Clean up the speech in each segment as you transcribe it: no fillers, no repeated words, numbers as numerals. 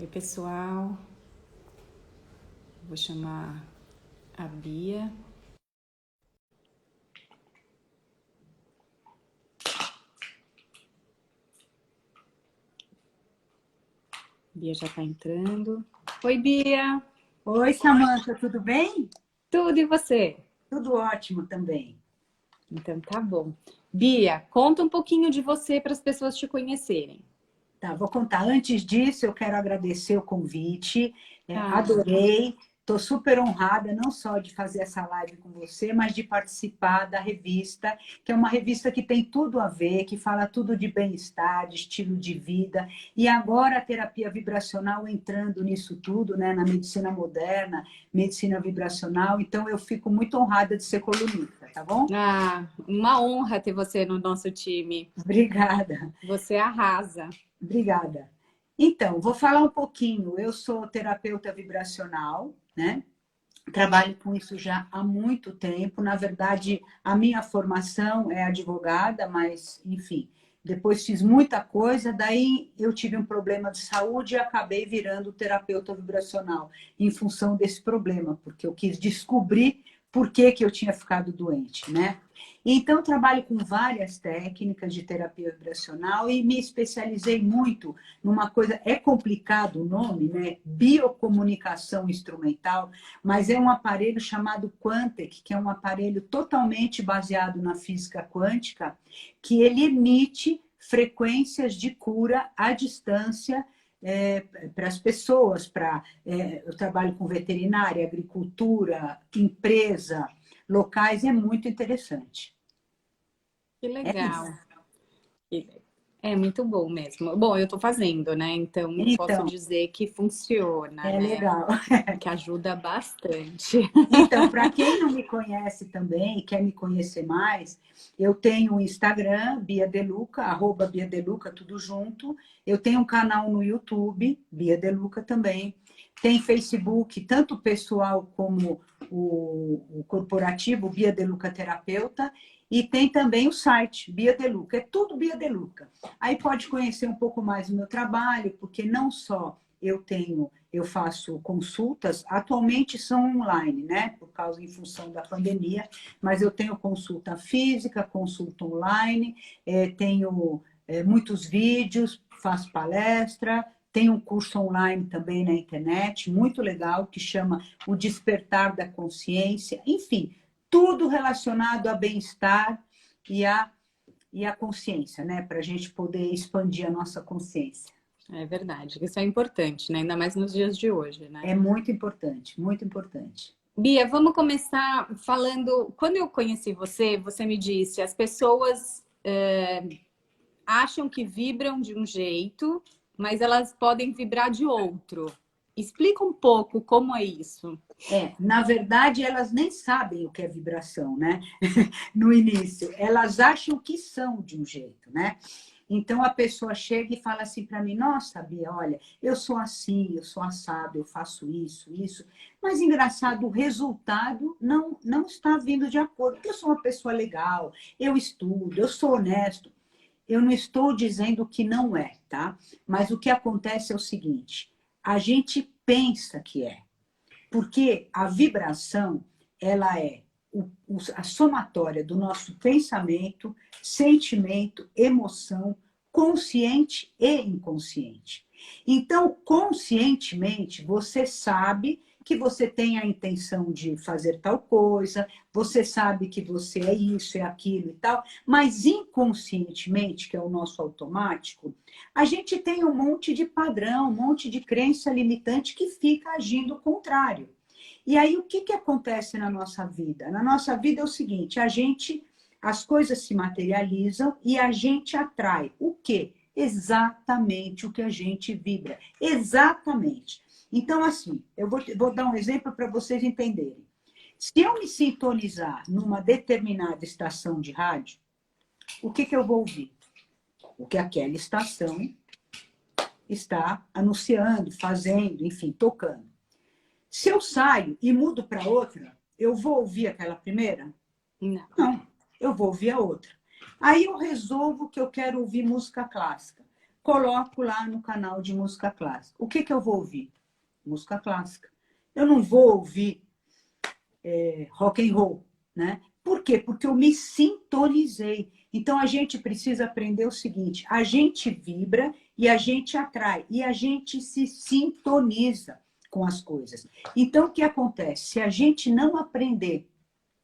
Oi, pessoal. Vou chamar a Bia. Bia já tá entrando. Oi, Bia. Oi, Samanta, tudo bem? Tudo e você? Tudo ótimo também. Então tá bom. Bia, conta um pouquinho de você para as pessoas te conhecerem. Tá, vou contar. Antes disso, eu quero agradecer o convite. Ah, Adorei. Estou super honrada, não só de fazer essa live com você, mas de participar da revista, que é uma revista que tem tudo a ver, que fala tudo de bem-estar, de estilo de vida. E agora a terapia vibracional entrando nisso tudo, né, na medicina moderna, medicina vibracional. Então, eu fico muito honrada de ser colunista, tá bom? uma honra ter você no nosso time. Obrigada. Você arrasa. Obrigada. Então, vou falar um pouquinho. Eu sou terapeuta vibracional, né? Trabalho com isso já há muito tempo. Na verdade, a minha formação é advogada, mas, enfim, depois fiz muita coisa. Daí eu tive um problema de saúde e acabei virando terapeuta vibracional em função desse problema, porque eu quis descobrir por que que eu tinha ficado doente, né? Então, trabalho com várias técnicas de terapia vibracional e me especializei muito numa coisa, é complicado o nome, né? Biocomunicação instrumental, mas é um aparelho chamado Quantec, que é um aparelho totalmente baseado na física quântica, que ele emite frequências de cura à distância para as pessoas, eu trabalho com veterinária, agricultura, empresa, locais, é muito interessante. Que É legal. isso. É muito bom mesmo. Bom, eu tô fazendo, né? Então posso Então, dizer que funciona, é né? legal. Que ajuda bastante. Então, para quem não me conhece também e quer me conhecer mais, eu tenho o Instagram, Bia Deluca, @ Bia Deluca, tudo junto. Eu tenho um canal no YouTube, Bia Deluca também. Tem Facebook, tanto o pessoal como o corporativo, Bia Deluca Terapeuta. E tem também o site, Bia Deluca. É tudo Bia Deluca. Aí pode conhecer um pouco mais do meu trabalho, porque não só eu faço consultas, atualmente são online, né? Por causa, em função da pandemia, mas eu tenho consulta física, consulta online, tenho muitos vídeos, faço palestra, tenho um curso online também na internet, muito legal, que chama O Despertar da Consciência, enfim, tudo relacionado a bem-estar e a consciência, né? Para a gente poder expandir a nossa consciência. É verdade, isso é importante, né? Ainda mais nos dias de hoje, né? É muito importante, muito importante. Bia, vamos começar falando. Quando eu conheci você, você me disse, as pessoas acham que vibram de um jeito, mas elas podem vibrar de outro. Explica um pouco como é isso. Na verdade, elas nem sabem o que é vibração, né? No início, elas acham que são de um jeito, né? Então a pessoa chega e fala assim para mim: Nossa, Bia, olha, eu sou assim, eu sou assado, eu faço isso, isso. Mas engraçado, o resultado não está vindo de acordo, porque eu sou uma pessoa legal, eu estudo, eu sou honesto. Eu não estou dizendo que não é, tá? Mas o que acontece é o seguinte: a gente pensa que é. Porque a vibração, ela é a somatória do nosso pensamento, sentimento, emoção, consciente e inconsciente. Então, conscientemente, você sabe que você tem a intenção de fazer tal coisa, você sabe que você é isso, é aquilo e tal, mas inconscientemente, que é o nosso automático, a gente tem um monte de padrão, um monte de crença limitante que fica agindo o contrário. E aí, o que acontece na nossa vida? Na nossa vida é o seguinte, as coisas se materializam e a gente atrai o quê? Exatamente o que a gente vibra. Exatamente. Então, assim, vou dar um exemplo para vocês entenderem. Se eu me sintonizar numa determinada estação de rádio, o que eu vou ouvir? O que aquela estação está anunciando, fazendo, enfim, tocando. Se eu saio e mudo para outra, eu vou ouvir aquela primeira? Não. Não, eu vou ouvir a outra. Aí eu resolvo que eu quero ouvir música clássica. coloco lá no canal de música clássica. O que eu vou ouvir? Música clássica. Eu não vou ouvir rock and roll, né? Por quê? Porque eu me sintonizei. Então, a gente precisa aprender o seguinte, a gente vibra e a gente atrai, e a gente se sintoniza com as coisas. Então, o que acontece? Se a gente não aprender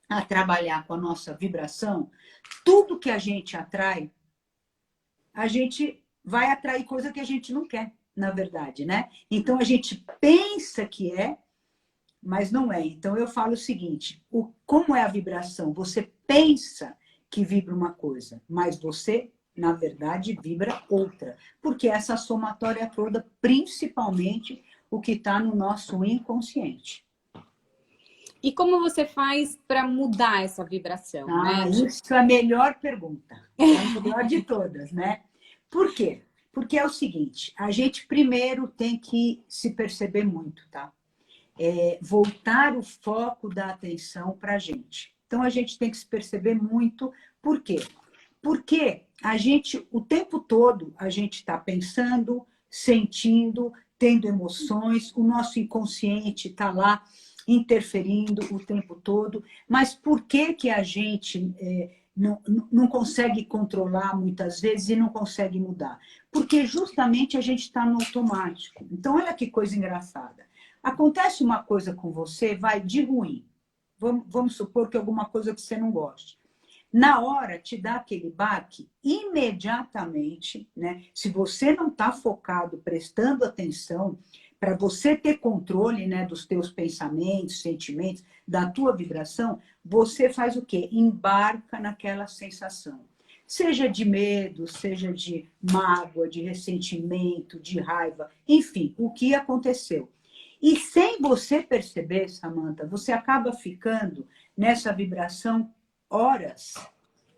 a trabalhar com a nossa vibração, tudo que a gente atrai, a gente vai atrair coisa que a gente não quer, na verdade, né? Então, a gente pensa que mas não é. Então, eu falo o seguinte, como é a vibração? Você pensa que vibra uma coisa, mas você, na verdade, vibra outra. Porque essa somatória toda, principalmente o que está no nosso inconsciente. E como você faz para mudar essa vibração, né? Isso é a melhor pergunta. É a melhor de todas, né? Por quê? Porque é o seguinte, a gente primeiro tem que se perceber muito, tá? Voltar o foco da atenção para a gente. Então, a gente tem que se perceber muito. Por quê? Porque a gente, o tempo todo, a gente está pensando, sentindo, tendo emoções, o nosso inconsciente está lá interferindo o tempo todo. Mas por que que a gente não consegue controlar muitas vezes e não consegue mudar? Porque justamente a gente está no automático. Então, olha que coisa engraçada. Acontece uma coisa com você, vai de ruim. Vamos supor que alguma coisa que você não goste. Na hora, te dá aquele baque, imediatamente, né? Se você não está focado, prestando atenção, para você ter controle, né, dos teus pensamentos, sentimentos, da tua vibração, você faz o quê? Embarca naquela sensação. Seja de medo, seja de mágoa, de ressentimento, de raiva, enfim, o que aconteceu. E sem você perceber, Samantha, você acaba ficando nessa vibração horas,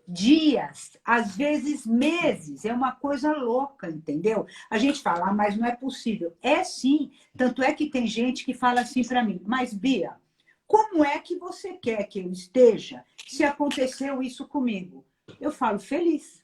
dias, às vezes meses. É uma coisa louca, entendeu? A gente fala, mas não é possível. É sim. Tanto é que tem gente que fala assim para mim, mas Bia, como é que você quer que eu esteja se aconteceu isso comigo? Eu falo, feliz.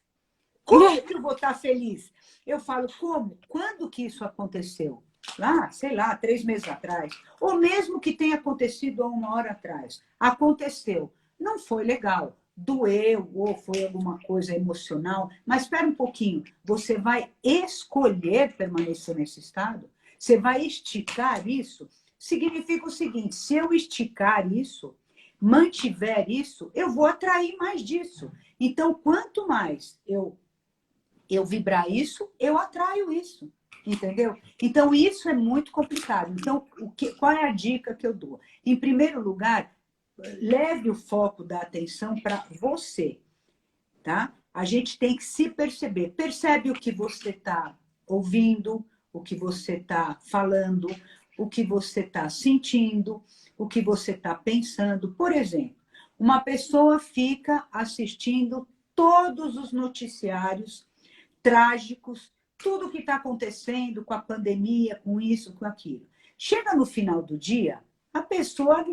Como que eu vou estar feliz? Eu falo, como? Quando que isso aconteceu? Lá, sei lá, 3 meses atrás. Ou mesmo que tenha acontecido há 1 hora atrás. Aconteceu. Não foi legal. Doeu ou foi alguma coisa emocional. Mas espera um pouquinho. Você vai escolher permanecer nesse estado? Você vai esticar isso? Significa o seguinte, se eu esticar isso, mantiver isso, eu vou atrair mais disso. Então, quanto mais eu vibrar isso, eu atraio isso. Entendeu? Então, isso é muito complicado. Então, qual é a dica que eu dou? Em primeiro lugar, leve o foco da atenção para você, tá? A gente tem que se perceber. Percebe o que você está ouvindo, o que você está falando, o que você está sentindo, o que você está pensando. Por exemplo, uma pessoa fica assistindo todos os noticiários trágicos, tudo que está acontecendo com a pandemia, com isso, com aquilo. Chega no final do dia, a pessoa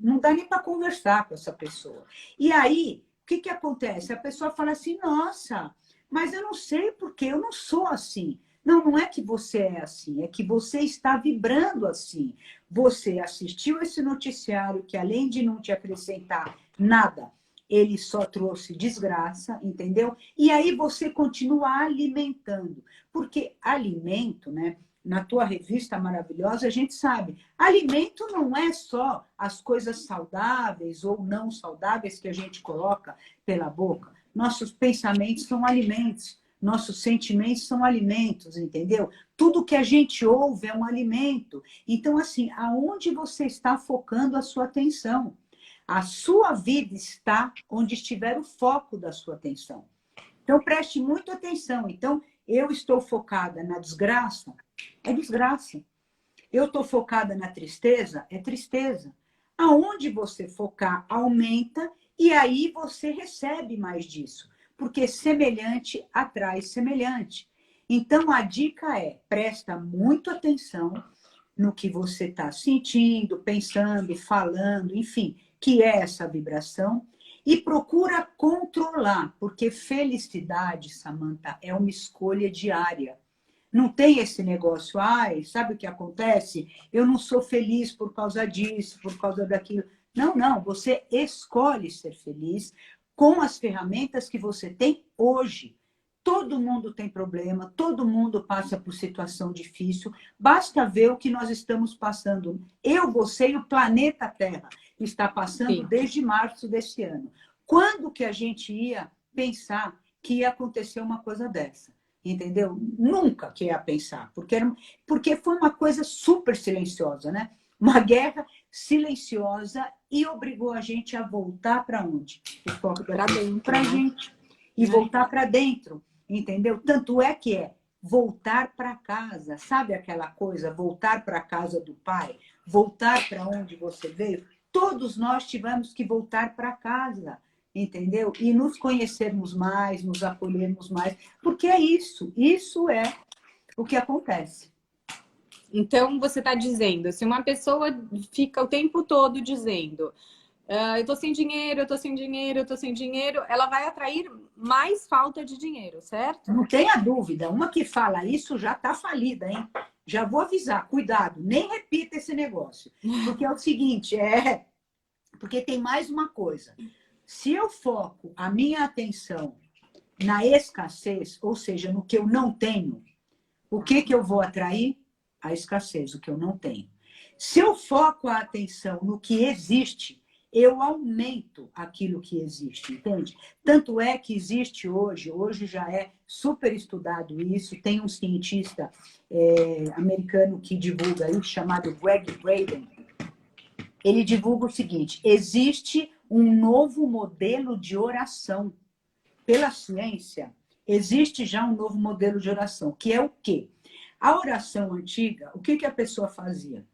não dá nem para conversar com essa pessoa. E aí, o que acontece? A pessoa fala assim, nossa, mas eu não sei porque eu não sou assim. Não, não é que você é assim, é que você está vibrando assim. Você assistiu esse noticiário que, além de não te acrescentar nada, ele só trouxe desgraça, entendeu? E aí você continua alimentando. Porque alimento, né? Na tua revista maravilhosa, a gente sabe, alimento não é só as coisas saudáveis ou não saudáveis que a gente coloca pela boca. Nossos pensamentos são alimentos, nossos sentimentos são alimentos, entendeu? Tudo que a gente ouve é um alimento. Então, assim, aonde você está focando a sua atenção? A sua vida está onde estiver o foco da sua atenção. Então, preste muita atenção. Então, eu estou focada na desgraça, é desgraça. Eu estou focada na tristeza, é tristeza. Aonde você focar, aumenta, e aí você recebe mais disso. Porque semelhante atrai semelhante. Então, a dica é, presta muito atenção no que você está sentindo, pensando, falando, enfim, que é essa vibração, E procura controlar, porque felicidade, Samantha, é uma escolha diária. Não tem esse negócio, ai, sabe o que acontece? Eu não sou feliz por causa disso, por causa daquilo. Não, não, você escolhe ser feliz com as ferramentas que você tem hoje. Todo mundo tem problema, todo mundo passa por situação difícil. Basta ver o que nós estamos passando. Eu, você e o planeta Terra está passando Sim. desde março desse ano. Quando que a gente ia pensar que ia acontecer uma coisa dessa? Entendeu? Nunca que ia pensar, porque foi uma coisa super silenciosa, né? Uma guerra silenciosa e obrigou a gente a voltar para onde? O foco Para dentro, para a né? gente. E voltar para dentro, entendeu? Tanto é que é voltar para casa, sabe aquela coisa? Voltar para a casa do pai, voltar para onde você veio. Todos nós tivemos que voltar para casa, entendeu? E nos conhecermos mais, nos acolhermos mais, porque é isso é o que acontece. Então, você está dizendo, se uma pessoa fica o tempo todo dizendo eu tô sem dinheiro, eu tô sem dinheiro, eu tô sem dinheiro, ela vai atrair mais falta de dinheiro, certo? Não tenha dúvida, uma que fala isso já está falida, hein? Já vou avisar, cuidado, nem repita esse negócio. Porque é o seguinte, porque tem mais uma coisa. Se eu foco a minha atenção na escassez, ou seja, no que eu não tenho, o que eu vou atrair? A escassez, o que eu não tenho. Se eu foco a atenção no que existe, eu aumento aquilo que existe, entende? Tanto é que existe hoje já é super estudado isso, tem um cientista americano que divulga isso, chamado Greg Braden. Ele divulga o seguinte, existe um novo modelo de oração. Pela ciência, existe já um novo modelo de oração, que é o quê? A oração antiga, o que a pessoa fazia?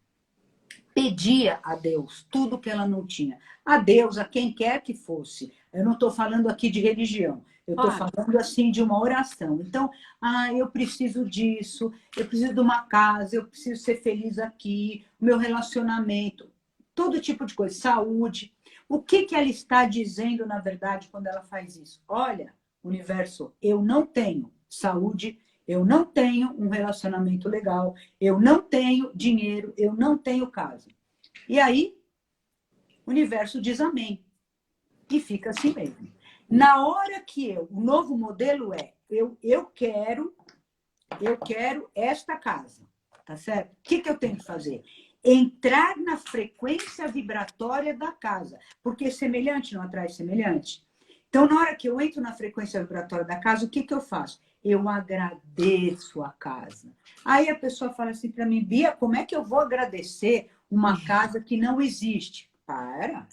Pedia a Deus tudo que ela não tinha. A Deus, a quem quer que fosse. Eu não estou falando aqui de religião. Eu estou falando assim de uma oração. Então, eu preciso disso, eu preciso de uma casa, eu preciso ser feliz aqui, meu relacionamento, todo tipo de coisa, saúde. O que ela está dizendo, na verdade, quando ela faz isso? Olha, universo, eu não tenho saúde, eu não tenho um relacionamento legal, eu não tenho dinheiro, eu não tenho casa. E aí, o universo diz amém. E fica assim mesmo. Na hora que o novo modelo eu quero esta casa, tá certo? O que eu tenho que fazer? Entrar na frequência vibratória da casa, porque semelhante não atrai semelhante. Então, na hora que eu entro na frequência vibratória da casa, o que eu faço? Eu agradeço a casa. Aí a pessoa fala assim para mim, Bia, como é que eu vou agradecer uma casa que não existe? Para!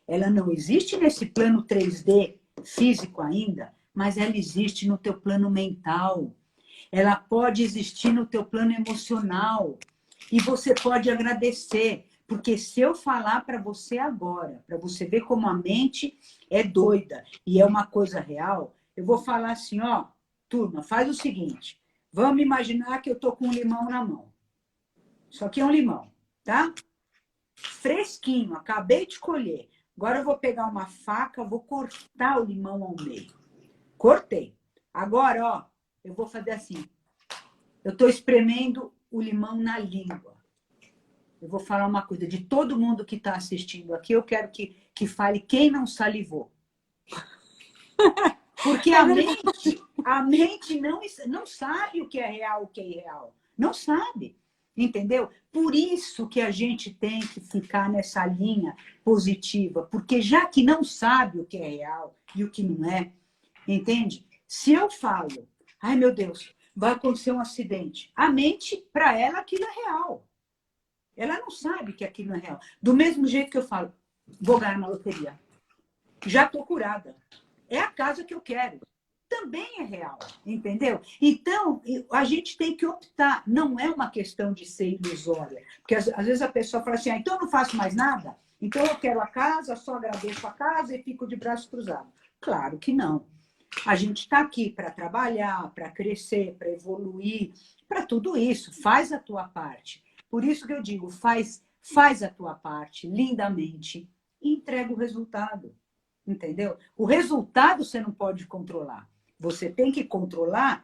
Ela não existe nesse plano 3D físico ainda, mas ela existe no teu plano mental. Ela pode existir no teu plano emocional. E você pode agradecer. Porque se eu falar para você agora, para você ver como a mente é doida e é uma coisa real, eu vou falar assim, ó, turma, faz o seguinte, vamos imaginar que eu tô com um limão na mão. Isso aqui é um limão, tá? Fresquinho, acabei de colher. Agora eu vou pegar uma faca, vou cortar o limão ao meio. Cortei. Agora, ó, eu vou fazer assim. Eu estou espremendo o limão na língua. Eu vou falar uma coisa. De todo mundo que está assistindo aqui, eu quero que fale quem não salivou. Porque a mente não sabe o que é real, o que é irreal. Não sabe. Entendeu? Por isso que a gente tem que ficar nessa linha positiva. Porque já que não sabe o que é real e o que não é, entende? Se eu falo, ai meu Deus, vai acontecer um acidente. A mente, para ela, aquilo é real. Ela não sabe que aquilo não é real. Do mesmo jeito que eu falo, vou ganhar na loteria. Já estou curada. É a casa que eu quero. Também é real, entendeu? Então, a gente tem que optar. Não é uma questão de ser ilusória. Porque às vezes a pessoa fala assim, então eu não faço mais nada? Então eu quero a casa, só agradeço a casa e fico de braços cruzados. Claro que não. A gente está aqui para trabalhar, para crescer, para evoluir, para tudo isso. Faz a tua parte. Por isso que eu digo, faz a tua parte lindamente e entrega o resultado. entendeu? O resultado você não pode controlar. Você tem que controlar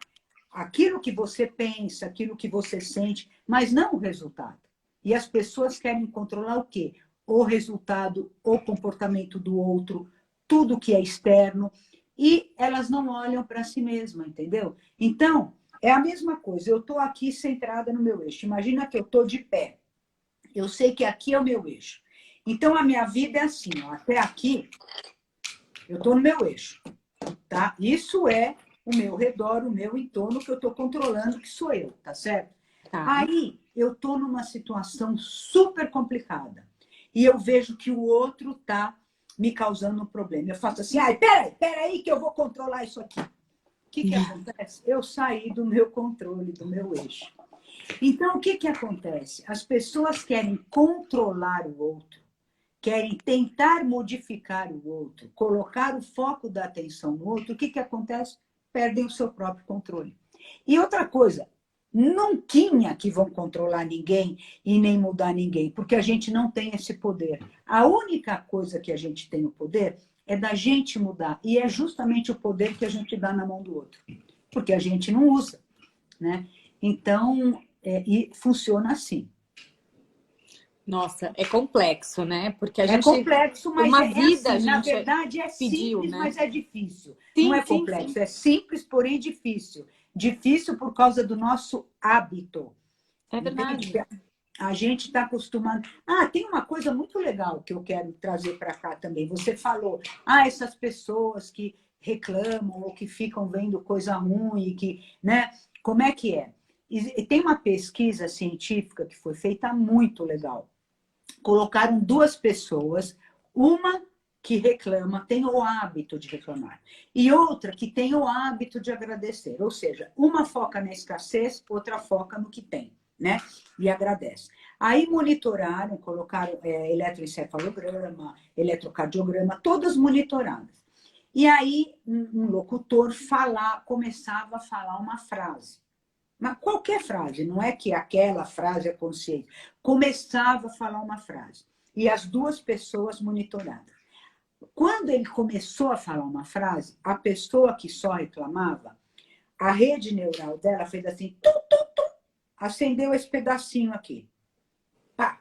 aquilo que você pensa, aquilo que você sente, mas não o resultado. E as pessoas querem controlar o quê? O resultado, o comportamento do outro, tudo que é externo, e elas não olham para si mesmas, entendeu? Então, é a mesma coisa. Eu estou aqui centrada no meu eixo. Imagina que eu estou de pé. Eu sei que aqui é o meu eixo. Então, a minha vida é assim, ó, até aqui, eu estou no meu eixo. Tá? Isso é o meu redor, o meu entorno que eu estou controlando, que sou eu, tá certo? Tá. Aí eu estou numa situação super complicada e eu vejo que o outro está me causando um problema. Eu faço assim, ai, peraí, que eu vou controlar isso aqui. O que acontece? Eu saí do meu controle, do meu eixo. Então, o que acontece? As pessoas querem controlar o outro, querem tentar modificar o outro, colocar o foco da atenção no outro, o que acontece? Perdem o seu próprio controle. E outra coisa, nunca que vão controlar ninguém e nem mudar ninguém, porque a gente não tem esse poder. A única coisa que a gente tem o poder é da gente mudar, e é justamente o poder que a gente dá na mão do outro, porque a gente não usa, né? Então, e funciona assim. Nossa, é complexo, né? Porque a É gente, complexo, mas uma vida a assim. Na gente verdade, é pediu, simples, né? mas é difícil. Não Sim, é sim, sim. complexo, é simples, porém difícil. Difícil por causa do nosso hábito. É Entende? verdade. A gente está acostumado. Ah, tem uma coisa muito legal que eu quero trazer para cá também. Você falou, essas pessoas que reclamam ou que ficam vendo coisa ruim, que, né? Como é que é? E tem uma pesquisa científica que foi feita muito legal. Colocaram duas pessoas, uma que reclama, tem o hábito de reclamar, e outra que tem o hábito de agradecer. Ou seja, uma foca na escassez, outra foca no que tem, né? E agradece. Aí monitoraram, colocaram eletroencefalograma, eletrocardiograma, todas monitoradas. E aí um locutor começava a falar uma frase. Mas qualquer frase, não é que aquela frase é consciente. Começava a falar uma frase. E as duas pessoas monitoradas. Quando ele começou a falar uma frase, a pessoa que só reclamava, a rede neural dela fez assim, acendeu esse pedacinho aqui. Pá.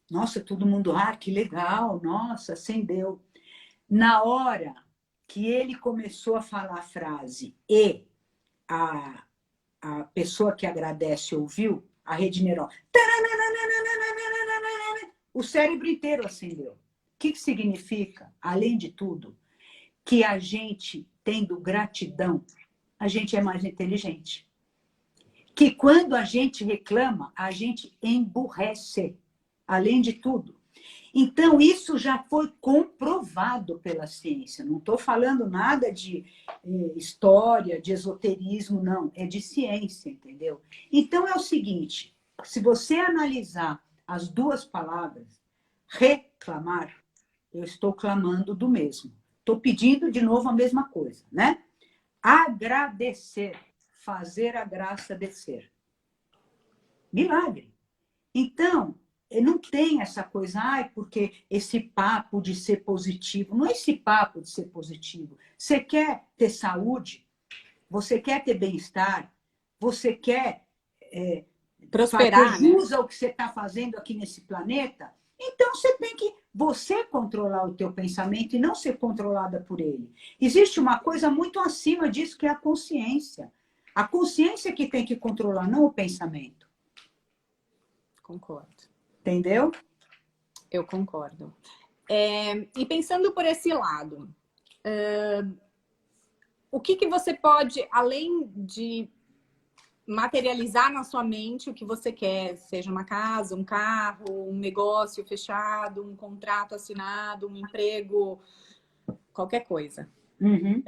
Nossa, todo mundo, que legal, nossa, acendeu. Na hora que ele começou a falar a frase e a pessoa que agradece ouviu, a rede neural, o cérebro inteiro acendeu. O que significa, além de tudo, que a gente, tendo gratidão, a gente é mais inteligente. Que quando a gente reclama, a gente emburrece, além de tudo. Então, isso já foi comprovado pela ciência. Não estou falando nada de história, de esoterismo, não. É de ciência, entendeu? Então, é o seguinte, se você analisar as duas palavras, reclamar, eu estou clamando do mesmo. Estou pedindo de novo a mesma coisa, né? Agradecer, fazer a graça descer. Milagre. Então, não tem essa coisa, porque esse papo de ser positivo. Não é esse papo de ser positivo. Você quer ter saúde? Você quer ter bem-estar? Você quer fazer Prosperar, né? jus ao que você está fazendo aqui nesse planeta? Então, você tem que você controlar o teu pensamento e não ser controlada por ele. Existe uma coisa muito acima disso, que é a consciência. A consciência que tem que controlar, não o pensamento. Concordo. Entendeu? Eu concordo. E pensando por esse lado, o que você pode, além de materializar na sua mente o que você quer, seja uma casa, um carro, um negócio fechado, um contrato assinado, um emprego, qualquer coisa. Uhum.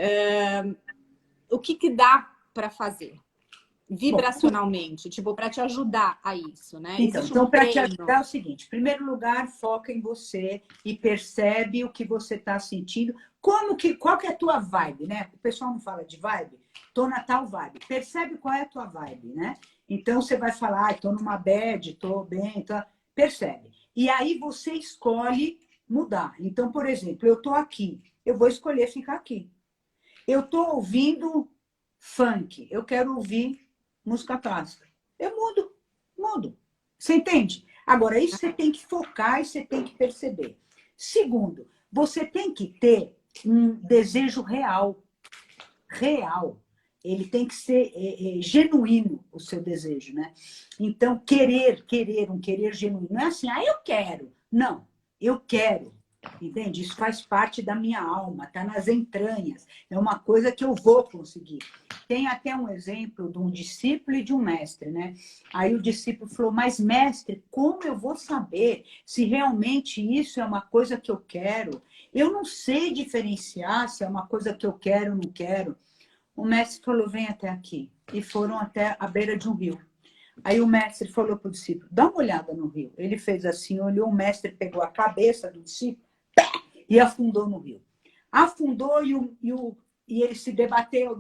O que dá para fazer? Bom, Vibracionalmente, tipo, para te ajudar a isso, né? Existe um então para te treino. ajudar é o seguinte: em primeiro lugar, foca em você e percebe o que você está sentindo. Qual que é a tua vibe, né? O pessoal não fala de vibe, tô na tal vibe. Percebe qual é a tua vibe, né? Então você vai falar, tô numa bad, tô bem, percebe. E aí você escolhe mudar. Então, por exemplo, eu tô aqui. eu vou escolher ficar aqui. Eu estou ouvindo funk, eu quero ouvir música clássica. Eu mudo. Você entende? Agora, isso você tem que focar e você tem que perceber. Segundo, você tem que ter um desejo real. Real. Ele tem que ser genuíno, o seu desejo, né? Então, um querer genuíno. Não é assim, eu quero. Não, eu quero. Entende? Isso faz parte da minha alma, está nas entranhas. É uma coisa que eu vou conseguir. Tem até um exemplo de um discípulo e de um mestre, né? Aí o discípulo falou, mas mestre, como eu vou saber se realmente isso é uma coisa que eu quero? Eu não sei diferenciar se é uma coisa que eu quero ou não quero. O mestre falou, vem até aqui. E foram até a beira de um rio. Aí o mestre falou para o discípulo, dá uma olhada no rio. Ele fez assim, olhou, o mestre pegou a cabeça do discípulo e afundou no rio. Afundou e ele se debateu.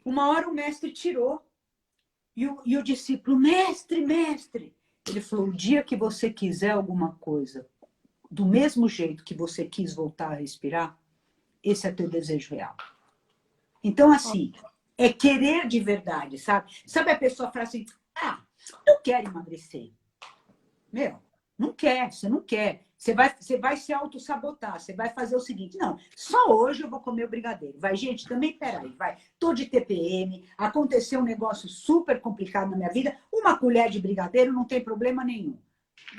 Uma hora o mestre tirou. E o discípulo, mestre. Ele falou, o dia que você quiser alguma coisa, do mesmo jeito que você quis voltar a respirar, esse é teu desejo real. Então, assim, é querer de verdade, sabe? Sabe a pessoa fala assim, eu quero emagrecer. Meu, não quer, você não quer. Você vai se auto-sabotar, você vai fazer o seguinte, não, só hoje eu vou comer o brigadeiro. Vai, gente, também, peraí, vai. Tô de TPM, aconteceu um negócio super complicado na minha vida, uma colher de brigadeiro não tem problema nenhum.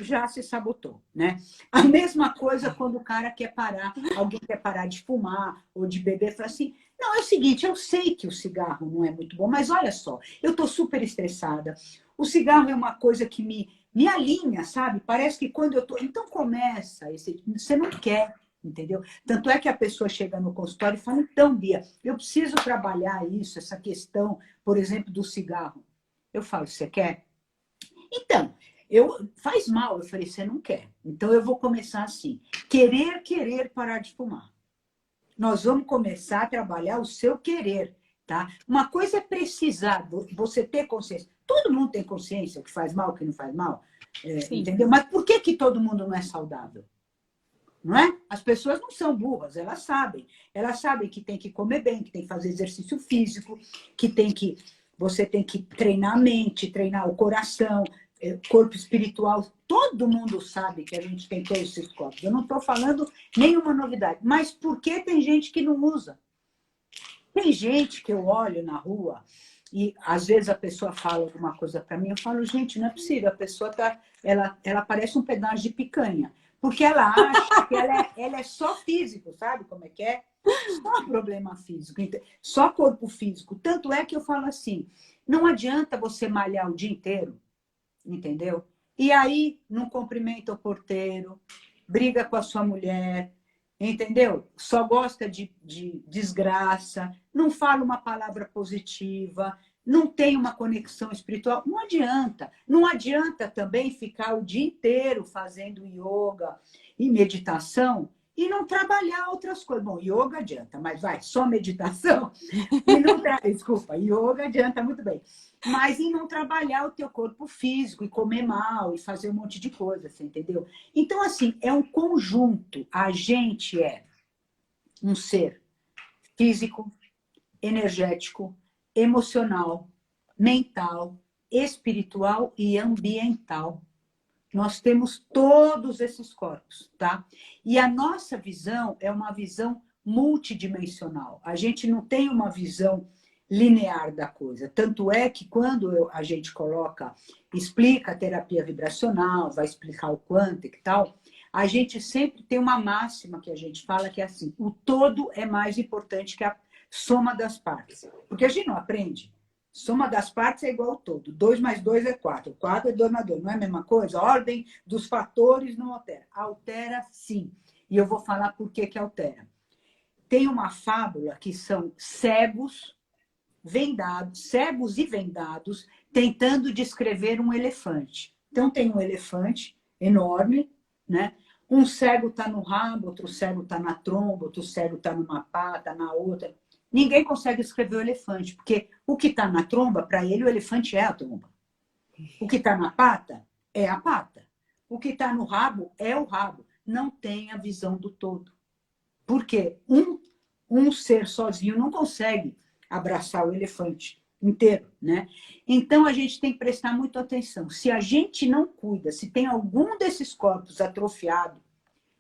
Já se sabotou, né? A mesma coisa quando o cara quer parar, alguém quer parar de fumar ou de beber, fala assim, não, é o seguinte, eu sei que o cigarro não é muito bom, mas olha só, eu estou super estressada. O cigarro é uma coisa que me alinha, sabe? Parece que quando eu tô... Então começa, você não quer, entendeu? Tanto é que a pessoa chega no consultório e fala, então, Bia, eu preciso trabalhar isso, essa questão, por exemplo, do cigarro. Eu falo, você quer? Então, faz mal. Eu falei, você não quer. Então eu vou começar assim, querer parar de fumar. Nós vamos começar a trabalhar o seu querer, tá? Uma coisa é precisar, você ter consciência. Todo mundo tem consciência o que faz mal, o que não faz mal, entendeu? Mas por que todo mundo não é saudável? Não é? As pessoas não são burras, elas sabem. Elas sabem que tem que comer bem, que tem que fazer exercício físico, você tem que treinar a mente, treinar o coração, corpo espiritual. Todo mundo sabe que a gente tem todos esses corpos. Eu não estou falando nenhuma novidade. Mas por que tem gente que não usa? Tem gente que eu olho na rua e às vezes a pessoa fala alguma coisa para mim, eu falo, gente, não é possível, a pessoa ela parece um pedaço de picanha. Porque ela acha que ela é só físico, sabe como é que é? Só problema físico, só corpo físico. Tanto é que eu falo assim, não adianta você malhar o dia inteiro, entendeu? E aí não cumprimenta o porteiro, briga com a sua mulher, entendeu? Só gosta de desgraça, não fala uma palavra positiva, não tem uma conexão espiritual. Não adianta. Não adianta também ficar o dia inteiro fazendo yoga e meditação e não trabalhar outras coisas. Bom, yoga adianta, mas vai, só meditação e não desculpa, yoga adianta muito bem. Mas em não trabalhar o teu corpo físico e comer mal e fazer um monte de coisa, você entendeu? Então, assim, é um conjunto. A gente é um ser físico, energético, emocional, mental, espiritual e ambiental. Nós temos todos esses corpos, tá? E a nossa visão é uma visão multidimensional. A gente não tem uma visão linear da coisa. Tanto é que quando a gente explica a terapia vibracional, vai explicar o quântico e tal, a gente sempre tem uma máxima que a gente fala que é assim, o todo é mais importante que a soma das partes. Porque a gente não aprende. Soma das partes é igual ao todo. 2 mais 2 é 4. 4 é 2 mais 2. Não é a mesma coisa? A ordem dos fatores não altera. Altera sim. E eu vou falar por que altera. Tem uma fábula que são cegos e vendados, tentando descrever um elefante. Então, tem um elefante enorme, né? Um cego está no rabo, outro cego está na tromba, outro cego está numa pata, na outra. Ninguém consegue escrever o elefante, porque o que está na tromba, para ele, o elefante é a tromba. O que está na pata é a pata. O que está no rabo é o rabo. Não tem a visão do todo. Porque um ser sozinho não consegue abraçar o elefante inteiro, né? Então, a gente tem que prestar muita atenção. Se a gente não cuida, se tem algum desses corpos atrofiado,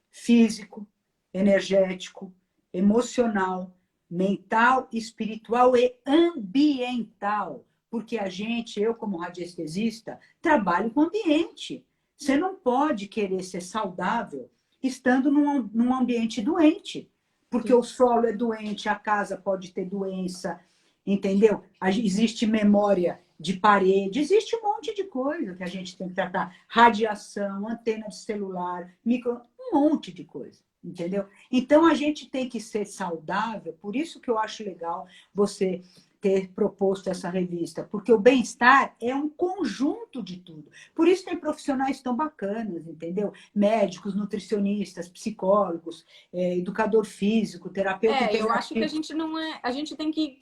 físico, energético, emocional, mental, espiritual e ambiental, porque a gente, eu como radiestesista, trabalho com ambiente. Você não pode querer ser saudável estando num ambiente doente, porque o solo é doente, a casa pode ter doença, entendeu? Existe memória de parede, existe um monte de coisa que a gente tem que tratar. Radiação, antena de celular, um monte de coisa, entendeu? Então, a gente tem que ser saudável, por isso que eu acho legal você ter proposto essa revista, porque o bem-estar é um conjunto de tudo. Por isso tem profissionais tão bacanas, entendeu? Médicos, nutricionistas, psicólogos, educador físico, terapeuta Eu acho que a integrativo. gente não é. A gente tem que.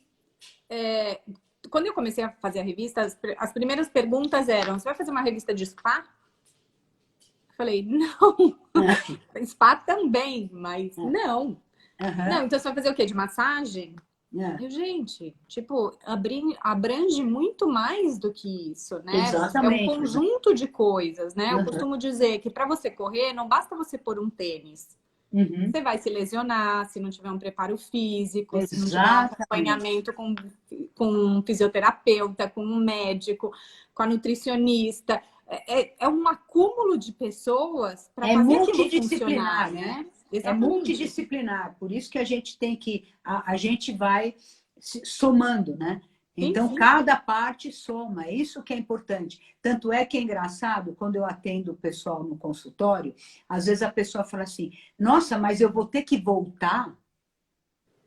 Quando eu comecei a fazer a revista, as primeiras perguntas eram: você vai fazer uma revista de spa? Eu falei, não. Spa também, mas não. Não, então você vai fazer o quê? De massagem? Eu, gente, tipo, abrange muito mais do que isso, né? É um Exatamente. conjunto de coisas, né? Eu costumo dizer que para você correr, não basta você pôr um tênis. Uhum. Você vai se lesionar se não tiver um preparo físico, se não tiver um Exatamente. acompanhamento com um fisioterapeuta, com um médico, com a nutricionista. É um acúmulo de pessoas para fazer aquilo funcionar, né? É Exatamente. multidisciplinar, por isso que a gente tem que, a gente vai somando, né? Então, Sim. cada parte soma, é isso que é importante. Tanto é que é engraçado, quando eu atendo o pessoal no consultório, às vezes a pessoa fala assim, nossa, mas eu vou ter que voltar?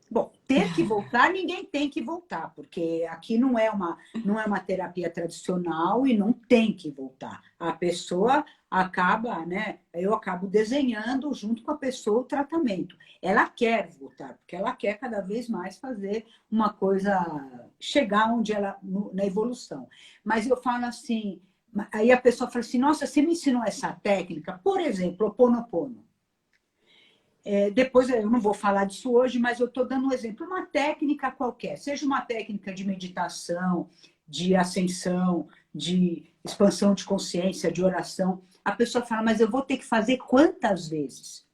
Bom, ter que voltar, ninguém tem que voltar, porque aqui não é uma terapia tradicional e não tem que voltar. A pessoa acaba, né? Eu acabo desenhando junto com a pessoa o tratamento. Ela quer voltar, porque ela quer cada vez mais fazer uma coisa, chegar onde ela, na evolução. Mas eu falo assim, aí a pessoa fala assim, nossa, você me ensinou essa técnica? Por exemplo, o Ho'oponopono. Depois, eu não vou falar disso hoje, mas eu estou dando um exemplo. Uma técnica qualquer, seja uma técnica de meditação, de ascensão, de expansão de consciência, de oração. A pessoa fala, mas eu vou ter que fazer quantas vezes?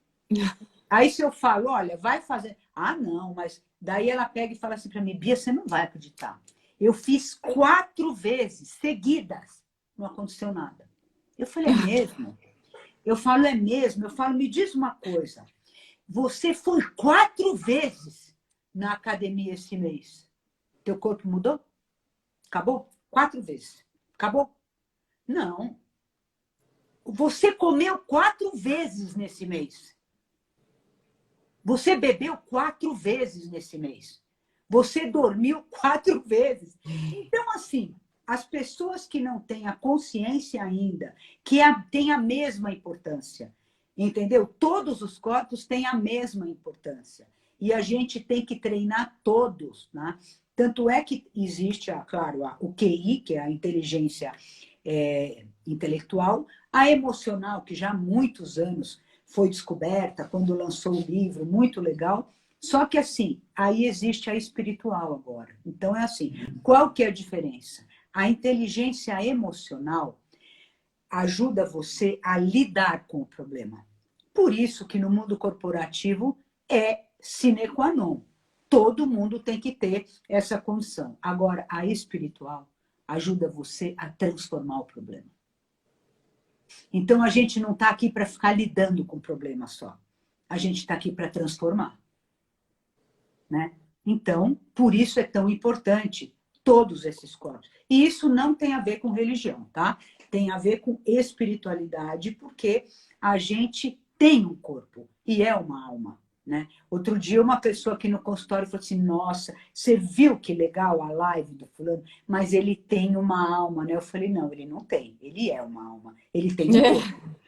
Aí se eu falo, olha, vai fazer. Ah, não, mas daí ela pega e fala assim para mim, Bia, você não vai acreditar. Eu fiz 4 vezes seguidas, não aconteceu nada. Eu falei, é mesmo? Eu falo, é mesmo? Eu falo, me diz uma coisa. Você foi 4 vezes na academia esse mês. Teu corpo mudou? Acabou? 4 vezes. Acabou? Não. Você comeu 4 vezes nesse mês. Você bebeu 4 vezes nesse mês. Você dormiu 4 vezes. Então, assim, as pessoas que não têm a consciência ainda, que têm a mesma importância, entendeu? Todos os corpos têm a mesma importância. E a gente tem que treinar todos, né? Tanto é que existe, claro, o QI, que é a inteligência intelectual, a emocional, que já há muitos anos foi descoberta, quando lançou o livro, muito legal. Só que, assim, aí existe a espiritual agora. Então, é assim, qual que é a diferença? A inteligência emocional ajuda você a lidar com o problema. Por isso que no mundo corporativo é sine qua non. Todo mundo tem que ter essa condição. Agora, a espiritual ajuda você a transformar o problema. Então, a gente não está aqui para ficar lidando com o problema só. A gente está aqui para transformar. Né? Então, por isso é tão importante todos esses corpos. E isso não tem a ver com religião, tá? Tem a ver com espiritualidade, porque a gente tem um corpo e é uma alma, né? Outro dia, uma pessoa aqui no consultório falou assim, nossa, você viu que legal a live do fulano? Mas ele tem uma alma, né? Eu falei, não, ele não tem. Ele é uma alma. Ele tem um corpo.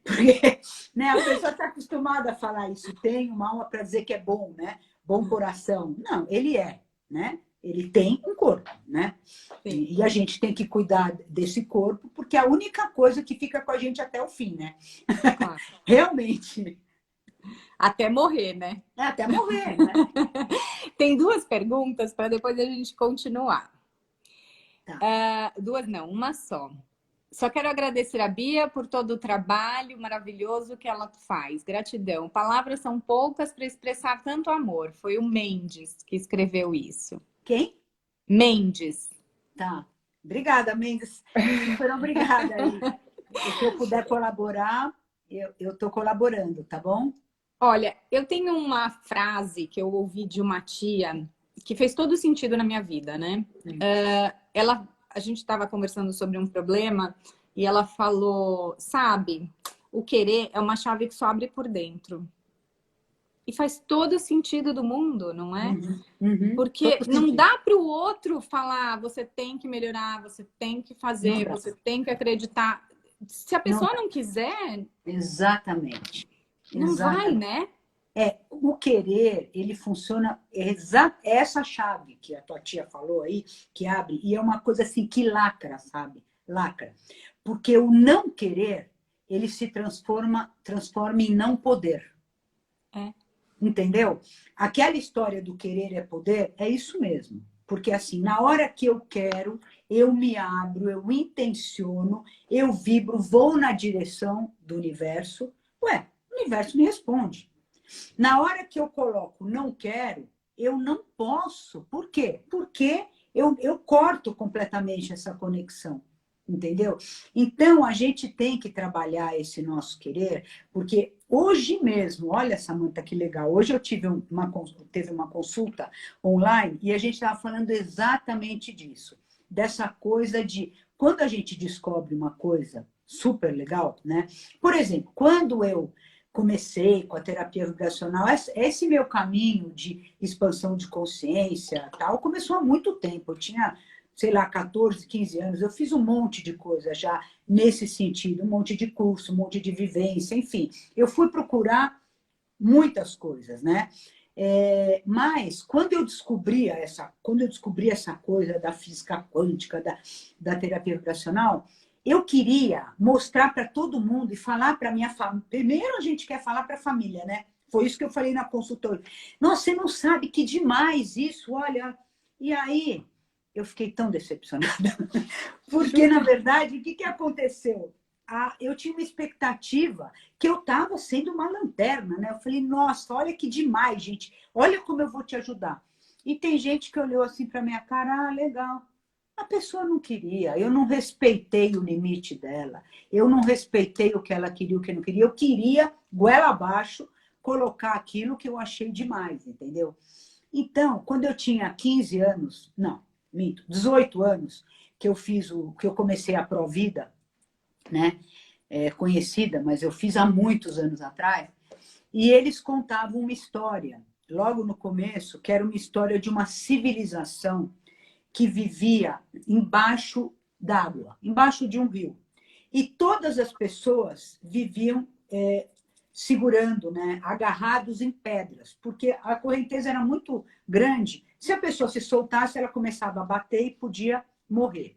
Porque, né, a pessoa está acostumada a falar isso, tem uma alma para dizer que é bom, né? Bom coração. Não, ele é, né? Ele tem um corpo, né? E a gente tem que cuidar desse corpo, porque é a única coisa que fica com a gente até o fim, né? Claro. Realmente. Até morrer, né? É, até morrer, né? Tem duas perguntas para depois a gente continuar. Tá. Duas não, uma só. Só quero agradecer a Bia por todo o trabalho maravilhoso que ela faz. Gratidão. Palavras são poucas para expressar tanto amor. Foi o Mendes que escreveu isso. Quem? Mendes. Tá. Obrigada, Mendes. Super obrigada aí. E se eu puder colaborar, eu estou colaborando, tá bom? Olha, eu tenho uma frase que eu ouvi de uma tia que fez todo sentido na minha vida, né? A gente estava conversando sobre um problema e ela falou, sabe, o querer é uma chave que só abre por dentro. E faz todo sentido do mundo, não é? Porque Todo não sentido. dá para o outro falar, você tem que melhorar, você tem que Não fazer, dá. você tem que acreditar. Se a Não pessoa dá. não quiser, Exatamente. não vai, Exatamente. né? O querer, ele funciona essa chave que a tua tia falou aí, que abre, e é uma coisa assim que lacra, sabe? Lacra. Porque o não querer, ele se transforma em não poder. É. Entendeu? Aquela história do querer é poder, é isso mesmo. Porque assim, na hora que eu quero, eu me abro, eu intenciono, eu vibro, vou na direção do universo. Ué, o universo me responde. Na hora que eu coloco não quero, eu não posso. Por quê? Porque eu corto completamente essa conexão. Entendeu? Então, a gente tem que trabalhar esse nosso querer, porque hoje mesmo, olha, Samanta, que legal. Hoje eu teve uma consulta online e a gente estava falando exatamente disso. Dessa coisa de quando a gente descobre uma coisa super legal, né? Por exemplo, quando eu comecei com a terapia vibracional, esse meu caminho de expansão de consciência tal, começou há muito tempo. Eu tinha, sei lá, 14, 15 anos. Eu fiz um monte de coisa já nesse sentido, um monte de curso, um monte de vivência, enfim. Eu fui procurar muitas coisas, né? Mas quando eu descobri essa coisa da física quântica, da terapia vibracional, eu queria mostrar para todo mundo e falar para minha família. Primeiro a gente quer falar para a família, né? Foi isso que eu falei na consultoria. Nossa, você não sabe que demais isso, olha. E aí eu fiquei tão decepcionada. Porque, na verdade, o que aconteceu? Eu tinha uma expectativa que eu estava sendo uma lanterna, né? Eu falei, nossa, olha que demais, gente. Olha como eu vou te ajudar. E tem gente que olhou assim para minha cara, ah, legal. A pessoa não queria, eu não respeitei o limite dela, eu não respeitei o que ela queria, o que não queria. Eu queria, goela abaixo, colocar aquilo que eu achei demais, entendeu? Então, quando eu tinha 15 anos, não, minto, 18 anos, que eu comecei a Provida, né? Conhecida, mas eu fiz há muitos anos atrás, e eles contavam uma história, logo no começo, que era uma história de uma civilização que vivia embaixo d'água, embaixo de um rio. E todas as pessoas viviam segurando, né, agarrados em pedras, porque a correnteza era muito grande. Se a pessoa se soltasse, ela começava a bater e podia morrer.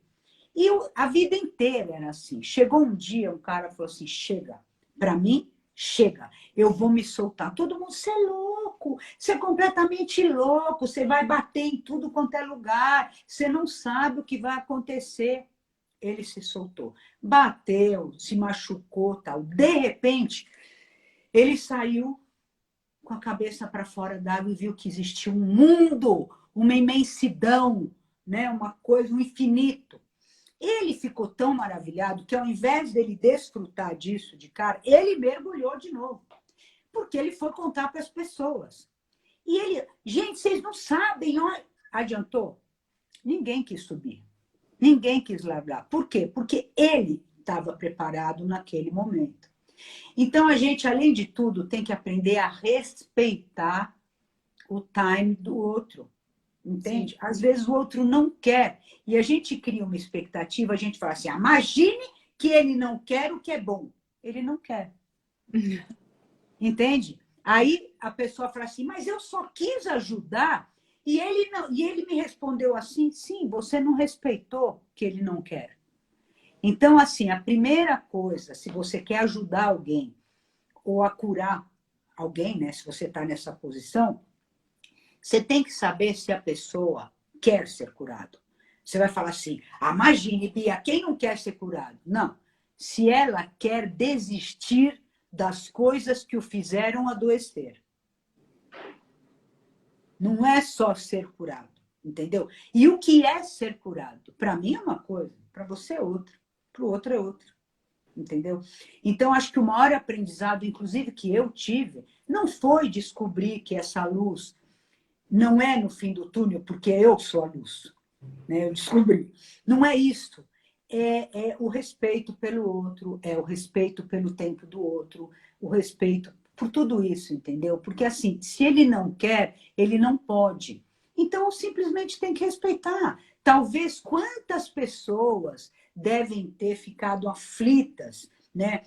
E a vida inteira era assim. Chegou um dia, um cara falou assim, chega, para mim, chega, eu vou me soltar. Todo mundo, você é louco, você é completamente louco, você vai bater em tudo quanto é lugar, você não sabe o que vai acontecer. Ele se soltou, bateu, se machucou, tal. De repente, ele saiu com a cabeça para fora d'água e viu que existia um mundo, uma imensidão, né? Uma coisa, um infinito. Ele ficou tão maravilhado que, ao invés dele desfrutar disso de cara, ele mergulhou de novo, porque ele foi contar para as pessoas. E ele, gente, vocês não sabem, olha, adiantou? Ninguém quis subir, ninguém quis largar. Por quê? Porque ele estava preparado naquele momento. Então, a gente, além de tudo, tem que aprender a respeitar o time do outro. Entende? Sim. Às vezes o outro não quer. E a gente cria uma expectativa, a gente fala assim, imagine que ele não quer o que é bom. Ele não quer. Entende? Aí a pessoa fala assim, mas eu só quis ajudar. E ele, não, e ele me respondeu assim, sim, você não respeitou que ele não quer. Então, assim, a primeira coisa, se você quer ajudar alguém ou a curar alguém, né? Se você está nessa posição, você tem que saber se a pessoa quer ser curado. Você vai falar assim, imagine, Bia, quem não quer ser curado? Não. Se ela quer desistir das coisas que o fizeram adoecer. Não é só ser curado, entendeu? E o que é ser curado? Para mim é uma coisa, para você é outra, para o outro é outra, entendeu? Então, acho que o maior aprendizado, inclusive, que eu tive, não foi descobrir que essa luz não é no fim do túnel, porque eu sou a luz, né? Eu descobri. Não é isso. É o respeito pelo outro, é o respeito pelo tempo do outro, o respeito por tudo isso, entendeu? Porque, assim, se ele não quer, ele não pode. Então, simplesmente tem que respeitar. Talvez quantas pessoas devem ter ficado aflitas, né,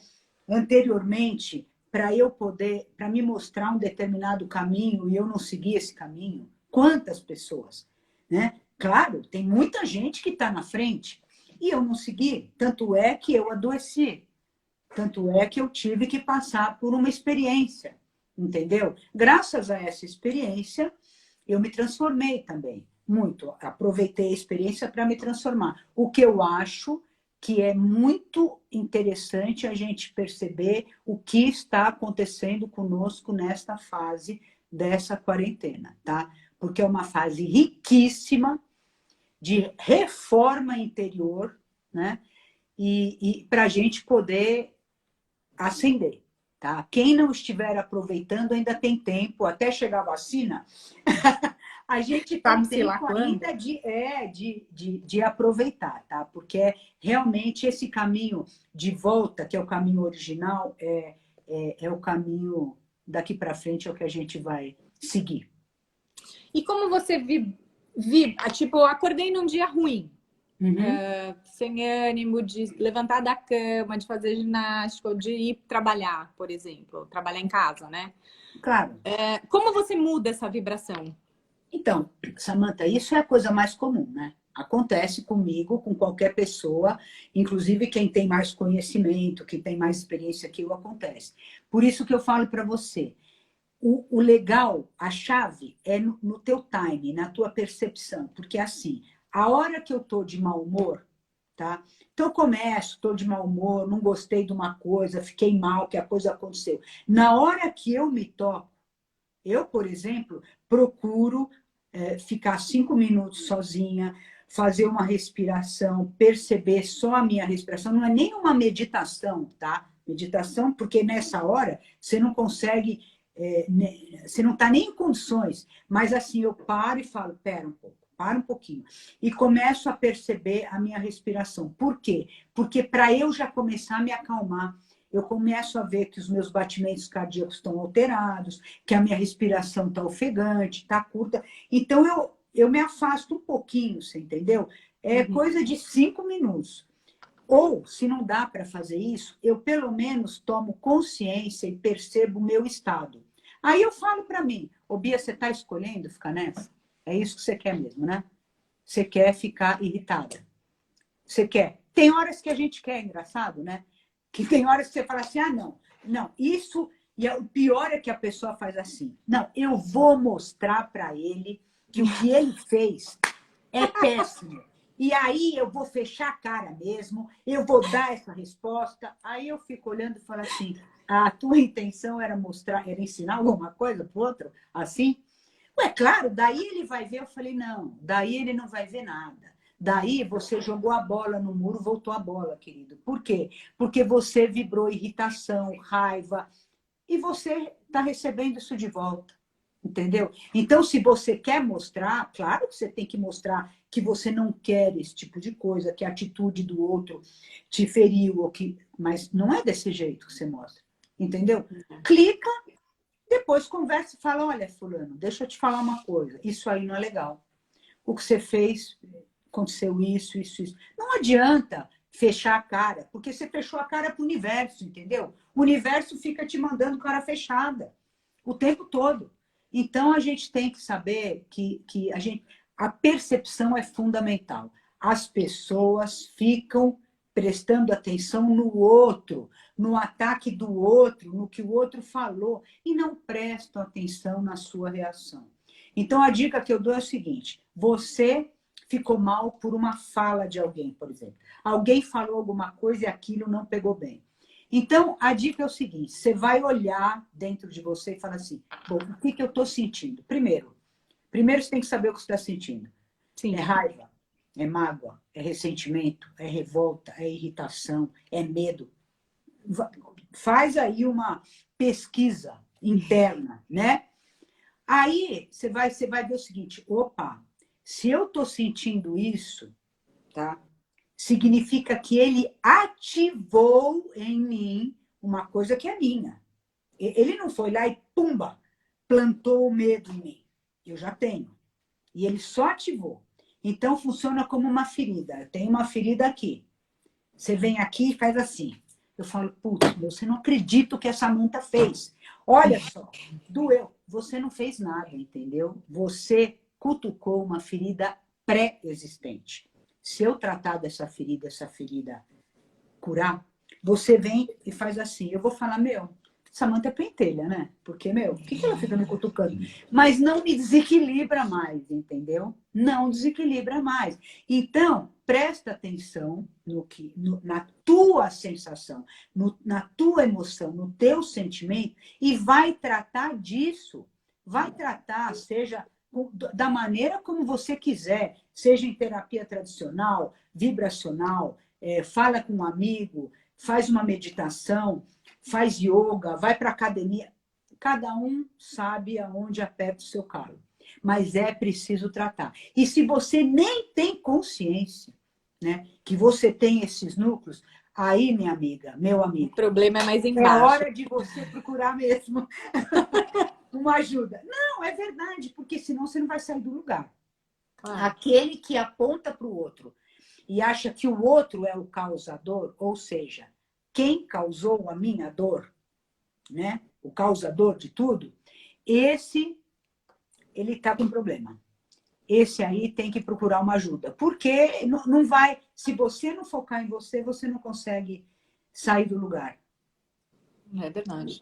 anteriormente, para me mostrar um determinado caminho e eu não seguir esse caminho. Quantas pessoas, né? Claro, tem muita gente que está na frente e eu não segui. Tanto é que eu adoeci. Tanto é que eu tive que passar por uma experiência, entendeu? Graças a essa experiência, eu me transformei também. Muito. Aproveitei a experiência para me transformar. O que eu acho que é muito interessante a gente perceber o que está acontecendo conosco nesta fase dessa quarentena, tá? Porque é uma fase riquíssima de reforma interior, né? E para a gente poder acender, tá? Quem não estiver aproveitando ainda tem tempo, até chegar a vacina, a gente tem Sabe-se lá tempo quando? ainda de aproveitar, tá? Porque realmente esse caminho de volta, que é o caminho original, é o caminho daqui para frente, é o que a gente vai seguir. E como você tipo, eu acordei num dia ruim, Uhum. sem ânimo de levantar da cama, de fazer ginástica, ou de ir trabalhar, por exemplo, trabalhar em casa, né? Claro. Como você muda essa vibração? Então, Samantha, isso é a coisa mais comum, né? Acontece comigo, com qualquer pessoa, inclusive quem tem mais conhecimento, quem tem mais experiência que eu, acontece. Por isso que eu falo para você, o legal, a chave é no teu time, na tua percepção, porque assim, a hora que eu tô de mau humor, tá? Então eu começo, tô de mau humor, não gostei de uma coisa, fiquei mal, que a coisa aconteceu. Na hora que eu me toco, eu, por exemplo, procuro ficar 5 minutos sozinha, fazer uma respiração, perceber só a minha respiração. Não é nem uma meditação, tá? Meditação, porque nessa hora você não consegue, você não está nem em condições. Mas assim, eu paro e falo, pera um pouco. Para um pouquinho. E começo a perceber a minha respiração. Por quê? Porque para eu já começar a me acalmar, eu começo a ver que os meus batimentos cardíacos estão alterados, que a minha respiração está ofegante, está curta. Então, eu me afasto um pouquinho, você entendeu? É coisa de 5 minutos. Ou, se não dá para fazer isso, eu pelo menos tomo consciência e percebo o meu estado. Aí eu falo para mim, ô Bia, você está escolhendo ficar nessa? É isso que você quer mesmo, né? Você quer ficar irritada. Você quer. Tem horas que a gente quer, engraçado, né? Que tem horas que você fala assim, não, isso... E o pior é que a pessoa faz assim, não, eu vou mostrar para ele que o que ele fez é péssimo. E aí eu vou fechar a cara mesmo, eu vou dar essa resposta. Aí eu fico olhando e falo assim, a tua intenção era mostrar, era ensinar alguma coisa para o outro, assim? Ué, claro, daí ele vai ver. Eu falei, não, daí ele não vai ver nada. Daí você jogou a bola no muro, voltou a bola, querido. Por quê? Porque você vibrou irritação, raiva, e você está recebendo isso de volta. Entendeu? Então, se você quer mostrar, claro que você tem que mostrar que você não quer esse tipo de coisa, que a atitude do outro te feriu, ou que... mas não é desse jeito que você mostra. Entendeu? Clica, depois conversa e fala, olha, fulano, deixa eu te falar uma coisa, isso aí não é legal. O que você fez, aconteceu isso, isso, isso. Não adianta fechar a cara, porque você fechou a cara para o universo, entendeu? O universo fica te mandando cara fechada o tempo todo. Então, a gente tem que saber que a percepção é fundamental. As pessoas ficam prestando atenção no outro, no ataque do outro, no que o outro falou, e não prestam atenção na sua reação. Então, a dica que eu dou é o seguinte: você ficou mal por uma fala de alguém, por exemplo. Alguém falou alguma coisa e aquilo não pegou bem. Então, a dica é o seguinte: você vai olhar dentro de você e falar assim, bom, o que eu estou sentindo? Primeiro você tem que saber o que você está sentindo. Sim. É raiva, é mágoa, é ressentimento, é revolta, é irritação, é medo. Faz aí uma pesquisa interna, né? Aí você vai ver o seguinte: opa, se eu estou sentindo isso, tá? Significa que ele ativou em mim uma coisa que é minha. Ele não foi lá e, pumba, plantou o medo em mim. Eu já tenho. E ele só ativou. Então, funciona como uma ferida. Eu tenho uma ferida aqui. Você vem aqui e faz assim. Eu falo, putz, você não acredita o que essa manta fez. Olha só, doeu. Você não fez nada, entendeu? Você cutucou uma ferida pré-existente. Se eu tratar dessa ferida, essa ferida curar, você vem e faz assim. Eu vou falar, meu, Samanta é pentelha, né? Porque, meu, o que ela fica me cutucando? Mas não me desequilibra mais, entendeu? Não desequilibra mais. Então, presta atenção na tua sensação, na tua emoção, no teu sentimento e vai tratar disso. Vai tratar, seja da maneira como você quiser, seja em terapia tradicional, vibracional, fala com um amigo, faz uma meditação, faz yoga, vai para academia. Cada um sabe aonde aperta o seu calo. Mas é preciso tratar. E se você nem tem consciência, né, que você tem esses núcleos, aí, minha amiga, meu amigo, o problema é mais é embaixo. hora de você procurar mesmo uma ajuda. Não, é verdade, porque senão você não vai sair do lugar. Claro. Aquele que aponta para o outro e acha que o outro é o causador, ou seja, quem causou a minha dor, né? O causador de tudo, esse, ele está com problema. Esse aí tem que procurar uma ajuda. Porque não vai... Se você não focar em você, você não consegue sair do lugar. É verdade.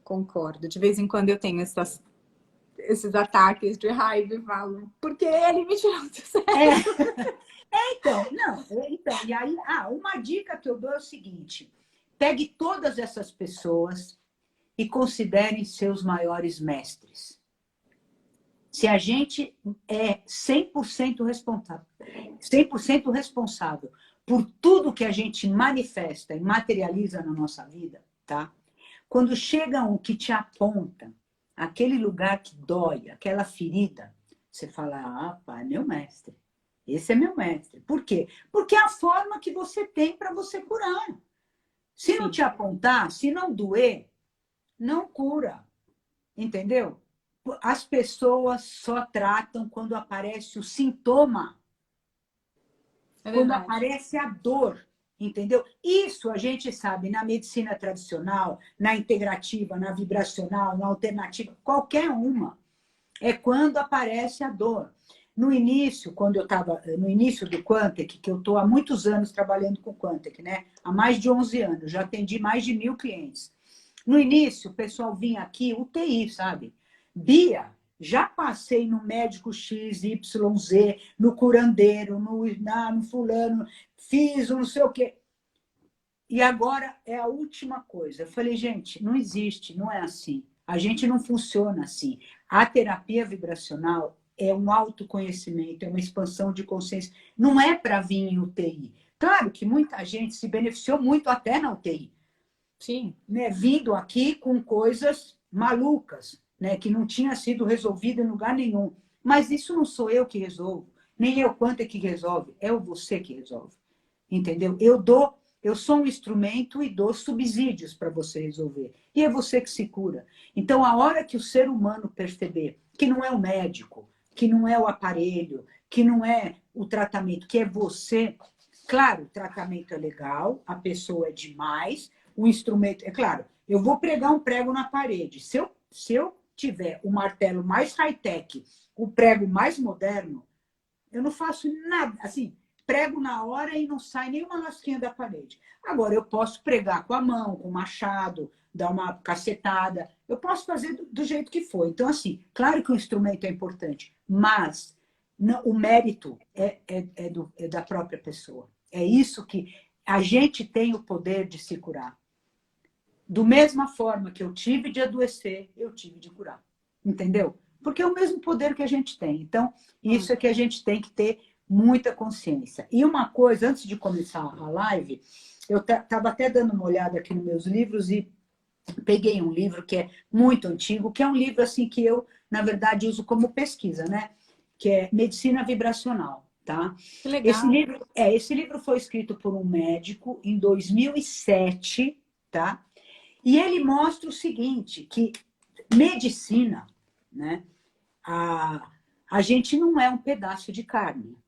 Concordo. De vez em quando eu tenho esses ataques de raiva e falo, porque ele me tirou do sério. Então, e aí, uma dica que eu dou é o seguinte: pegue todas essas pessoas e considerem seus maiores mestres. Se a gente é 100% responsável, 100% responsável por tudo que a gente manifesta e materializa na nossa vida, tá? Quando chega um que te aponta, aquele lugar que dói, aquela ferida, você fala, pai, meu mestre. Esse é meu mestre. Por quê? Porque é a forma que você tem para você curar. Se não te apontar, se não doer, não cura. Entendeu? As pessoas só tratam quando aparece o sintoma. Quando aparece a dor. Entendeu? Isso a gente sabe na medicina tradicional, na integrativa, na vibracional, na alternativa, qualquer uma. É quando aparece a dor. No início, quando eu estava no início do Quantec, que eu estou há muitos anos trabalhando com Quantec, né? Há mais de 11 anos, já atendi mais de 1.000 clientes. No início, o pessoal vinha aqui, UTI, sabe? Bia, já passei no médico X, Y, Z, no curandeiro, no fulano, fiz um não sei o quê. E agora é a última coisa. Eu falei, gente, não existe, não é assim. A gente não funciona assim. A terapia vibracional é um autoconhecimento, é uma expansão de consciência. Não é para vir em UTI. Claro que muita gente se beneficiou muito até na UTI. Sim. Né? Vindo aqui com coisas malucas, né? Que não tinha sido resolvido em lugar nenhum. Mas isso não sou eu que resolvo. Nem eu quanto é que resolve. É o você que resolve. Entendeu? Eu sou um instrumento e dou subsídios para você resolver. E é você que se cura. Então, a hora que o ser humano perceber que não é o médico, que não é o aparelho, que não é o tratamento, que é você. Claro, o tratamento é legal, a pessoa é demais, o instrumento... É claro, eu vou pregar um prego na parede. Se eu tiver o martelo mais high-tech, o prego mais moderno, eu não faço nada. Assim, prego na hora e não sai nenhuma lasquinha da parede. Agora, eu posso pregar com a mão, com o machado, dar uma cacetada. Eu posso fazer do jeito que for. Então, assim, claro que o instrumento é importante, mas o mérito é da própria pessoa. É isso que a gente tem o poder de se curar. Do mesma forma que eu tive de adoecer, eu tive de curar. Entendeu? Porque é o mesmo poder que a gente tem. Então, isso é que a gente tem que ter muita consciência. E uma coisa, antes de começar a live, eu estava até dando uma olhada aqui nos meus livros e peguei um livro que é muito antigo, que é um livro assim que eu, na verdade, uso como pesquisa, né? Que é Medicina Vibracional, tá? Que legal. Esse livro foi escrito por um médico em 2007, tá? E ele mostra o seguinte, que medicina, né? A gente não é um pedaço de carne.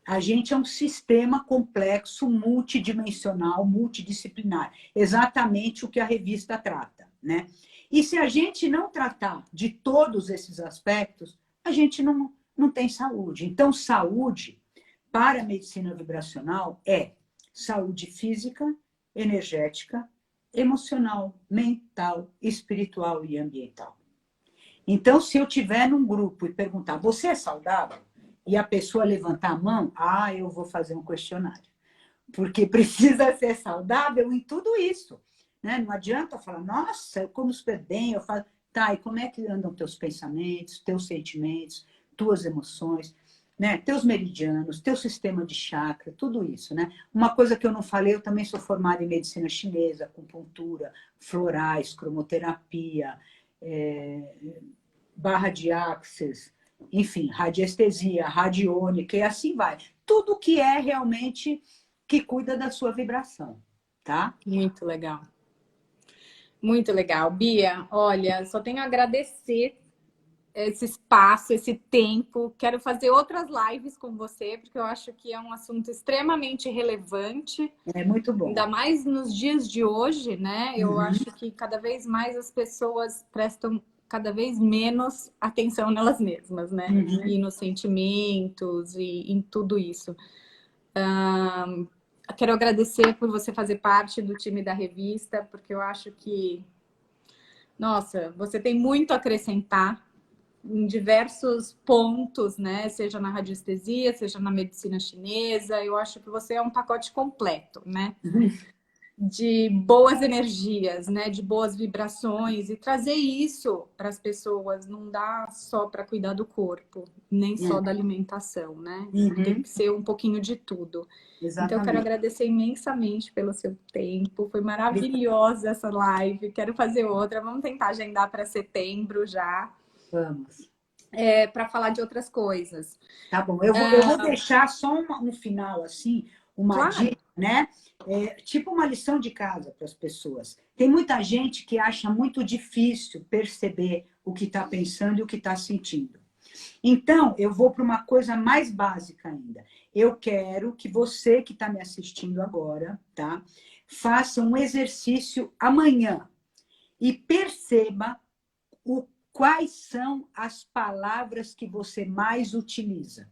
A gente é um sistema complexo, multidimensional, multidisciplinar. Exatamente o que a revista trata, né? E se a gente não tratar de todos esses aspectos, a gente não tem saúde. Então, saúde para a medicina vibracional é saúde física, energética, emocional, mental, espiritual e ambiental. Então, se eu tiver num grupo e perguntar, você é saudável? E a pessoa levantar a mão, eu vou fazer um questionário. Porque precisa ser saudável em tudo isso. Né? Não adianta falar, nossa, eu como super bem, eu falo, tá, e como é que andam teus pensamentos, teus sentimentos, tuas emoções, né? Teus meridianos, teu sistema de chakra, tudo isso, né? Uma coisa que eu não falei, eu também sou formada em medicina chinesa, acupuntura, florais, cromoterapia, barra de axis, enfim, radiestesia, radiônica e assim vai. Tudo que é realmente que cuida da sua vibração, tá? Muito legal. Muito legal. Bia, olha, só tenho a agradecer esse espaço, esse tempo. Quero fazer outras lives com você, porque eu acho que é um assunto extremamente relevante. É muito bom. Ainda mais nos dias de hoje, né? Eu acho que cada vez mais as pessoas prestam cada vez menos atenção nelas mesmas, né? E nos sentimentos e em tudo isso. Quero agradecer por você fazer parte do time da revista, porque eu acho que, nossa, você tem muito a acrescentar em diversos pontos, né? Seja na radiestesia, seja na medicina chinesa. Eu acho que você é um pacote completo, né? De boas energias, né? De boas vibrações e trazer isso para as pessoas. Não dá só para cuidar do corpo, nem só da alimentação, né? Tem que ser um pouquinho de tudo. Exatamente. Então, eu quero agradecer imensamente pelo seu tempo. Foi maravilhosa essa live. Quero fazer outra. Vamos tentar agendar para setembro já. Vamos. Para falar de outras coisas. Tá bom. Eu vou deixar só um final, assim, uma dica, né? Tipo uma lição de casa para as pessoas. Tem muita gente que acha muito difícil perceber o que está pensando e o que está sentindo. Então, eu vou para uma coisa mais básica ainda. Eu quero que você que está me assistindo agora, tá? Faça um exercício amanhã e perceba quais são as palavras que você mais utiliza.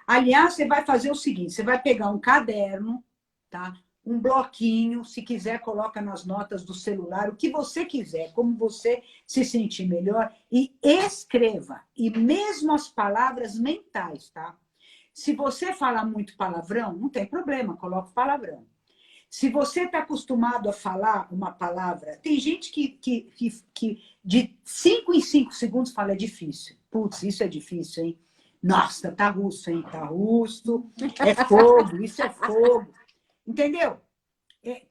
Aliás, você vai fazer o seguinte, você vai pegar um caderno, tá? Um bloquinho, se quiser, coloca nas notas do celular, o que você quiser, como você se sentir melhor, e escreva. E mesmo as palavras mentais, tá? Se você falar muito palavrão, não tem problema, coloca palavrão. Se você está acostumado a falar uma palavra, tem gente que de 5 em 5 segundos fala é difícil. Putz, isso é difícil, hein? Nossa, tá russo, hein? Tá russo. É fogo, isso é fogo. Entendeu?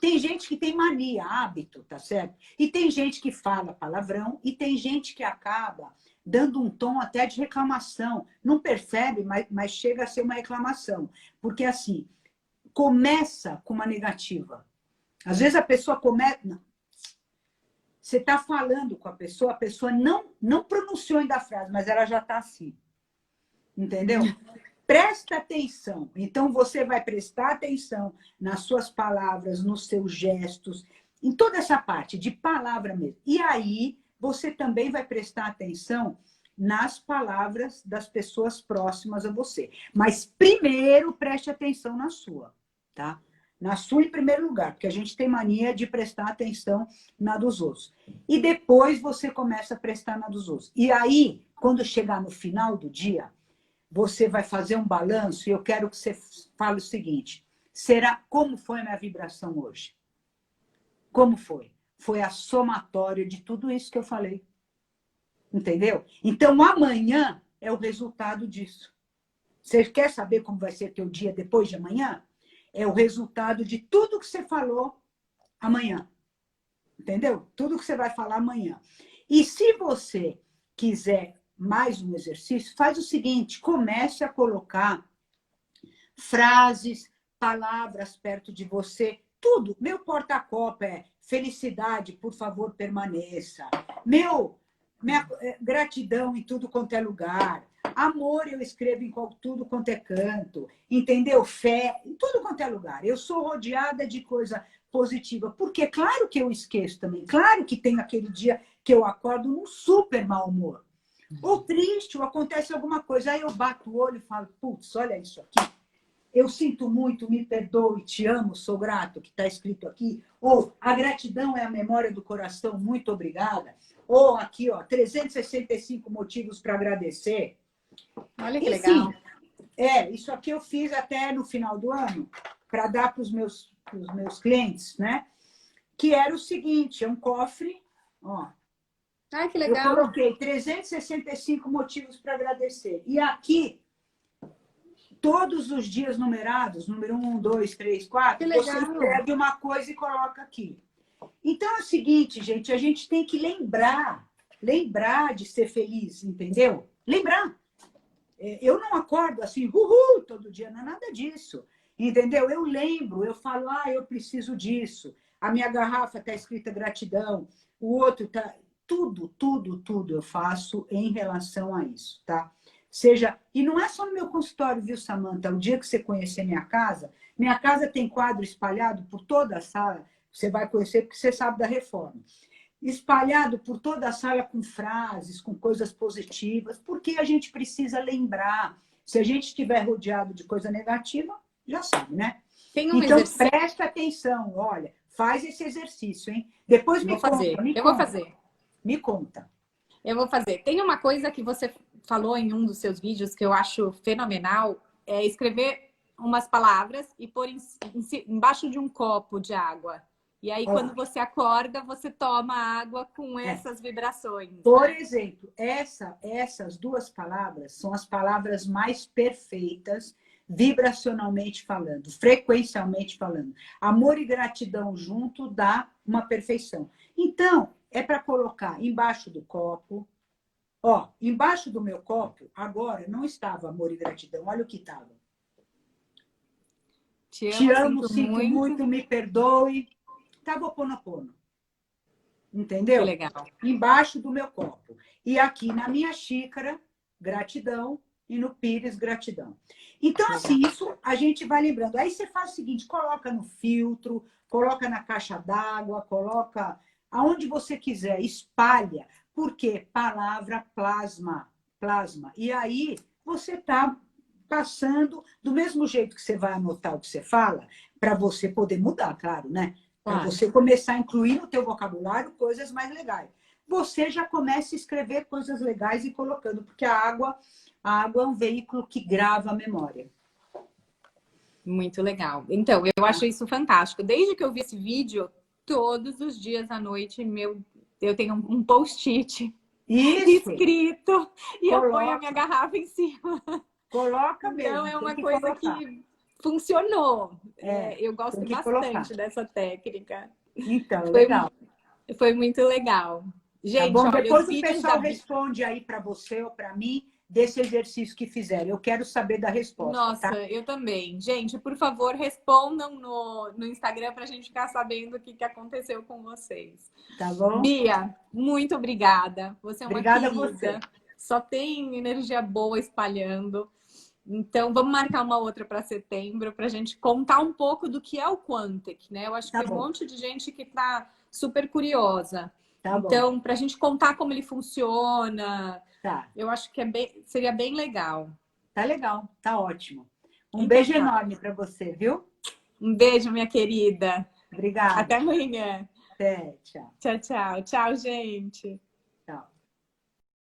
Tem gente que tem mania, hábito, tá certo? E tem gente que fala palavrão e tem gente que acaba dando um tom até de reclamação. Não percebe, mas chega a ser uma reclamação. Porque assim, começa com uma negativa. Às vezes a pessoa começa... Não. Você está falando com a pessoa não pronunciou ainda a frase, mas ela já está assim. Entendeu? Presta atenção. Então, você vai prestar atenção nas suas palavras, nos seus gestos, em toda essa parte de palavra mesmo. E aí, você também vai prestar atenção nas palavras das pessoas próximas a você. Mas primeiro preste atenção na sua, tá? Na sua em primeiro lugar, porque a gente tem mania de prestar atenção na dos outros. E depois você começa a prestar na dos outros. E aí, quando chegar no final do dia, você vai fazer um balanço e eu quero que você fale o seguinte: será como foi a minha vibração hoje? Como foi? Foi a somatória de tudo isso que eu falei. Entendeu? Então, amanhã é o resultado disso. Você quer saber como vai ser teu dia depois de amanhã? É o resultado de tudo que você falou amanhã. Entendeu? Tudo que você vai falar amanhã. E se você quiser mais um exercício, faz o seguinte: comece a colocar frases, palavras perto de você. Tudo. Meu porta-copa é felicidade, por favor, permaneça. Minha gratidão em tudo quanto é lugar. Amor eu escrevo em tudo quanto é canto. Entendeu? Fé em tudo quanto é lugar. Eu sou rodeada de coisa positiva. Porque claro que eu esqueço também. Claro que tem aquele dia que eu acordo num super mau humor. Ou triste, ou acontece alguma coisa. Aí eu bato o olho e falo, putz, olha isso aqui. Eu sinto muito, me perdoe, te amo, sou grato, que está escrito aqui. Ou a gratidão é a memória do coração, muito obrigada. Ou aqui, ó, 365 motivos para agradecer. Olha que Enfim, legal. Isso aqui eu fiz até no final do ano, para dar para os meus clientes, né? Que era o seguinte, é um cofre, ó. Ai, que Eu legal. coloquei 365 motivos para agradecer. E aqui, todos os dias numerados, número 1, 2, 3, 4, você escreve uma coisa e coloca aqui. Então é o seguinte, gente, a gente tem que lembrar de ser feliz, entendeu? Lembrar. Eu não acordo assim, uhul, todo dia, não é nada disso, entendeu? Eu lembro, eu falo, eu preciso disso. A minha garrafa está escrita gratidão, o outro está... Tudo eu faço em relação a isso, tá? E não é só no meu consultório, viu, Samanta? O dia que você conhecer minha casa tem quadro espalhado por toda a sala, você vai conhecer porque você sabe da reforma. Espalhado por toda a sala com frases, com coisas positivas, porque a gente precisa lembrar. Se a gente estiver rodeado de coisa negativa, já sabe, né? Tem um então, exercício. presta atenção, olha, faz esse exercício, hein? Depois me conta. Eu vou fazer. Me conta. Eu vou fazer. Tem uma coisa que você falou em um dos seus vídeos que eu acho fenomenal, é escrever umas palavras e pôr embaixo de um copo de água. E aí, quando você acorda, você toma água com essas vibrações. Por exemplo, essas duas palavras são as palavras mais perfeitas, vibracionalmente falando, frequencialmente falando. Amor e gratidão junto dá uma perfeição. Então, é para colocar embaixo do copo. Ó, embaixo do meu copo, agora, não estava amor e gratidão. Olha o que estava. Te amo, sinto muito, me perdoe. Estava o Ho'oponopono. Entendeu? Que legal. Embaixo do meu copo. E aqui na minha xícara, gratidão. E no pires, gratidão. Então, assim, isso a gente vai lembrando. Aí você faz o seguinte, coloca no filtro, coloca na caixa d'água, coloca aonde você quiser, espalha. Porque palavra plasma. E aí você está passando, do mesmo jeito que você vai anotar o que você fala, para você poder mudar, claro, né? Para você começar a incluir no teu vocabulário coisas mais legais. Você já começa a escrever coisas legais e colocando, porque a água é um veículo que grava a memória. Muito legal. Então, eu acho isso fantástico. Desde que eu vi esse vídeo, todos os dias à noite, eu tenho um post-it escrito e eu ponho a minha garrafa em cima. Coloca mesmo. Então, é uma coisa que funcionou. Eu gosto bastante dessa técnica. Então, legal. Foi muito legal. Gente, tá bom? Depois o pessoal responde aí para você ou para mim desse exercício que fizeram. Eu quero saber da resposta. Nossa, tá? eu também. Gente, por favor, respondam no Instagram para a gente ficar sabendo o que aconteceu com vocês. Tá bom? Bia, muito obrigada. Você é uma Obrigada querida. a você. Só tem energia boa espalhando. Então, vamos marcar uma outra para setembro para a gente contar um pouco do que é o Quantic, né? Eu acho que tem um monte de gente que está super curiosa. Então, para a gente contar como ele funciona, Tá. Eu acho que seria bem legal. Tá legal, tá ótimo. Um Então, beijo tá. enorme para você, viu? Um beijo, minha querida. Obrigada. Até amanhã. Até, tchau. Tchau, tchau. Tchau, gente. Tchau.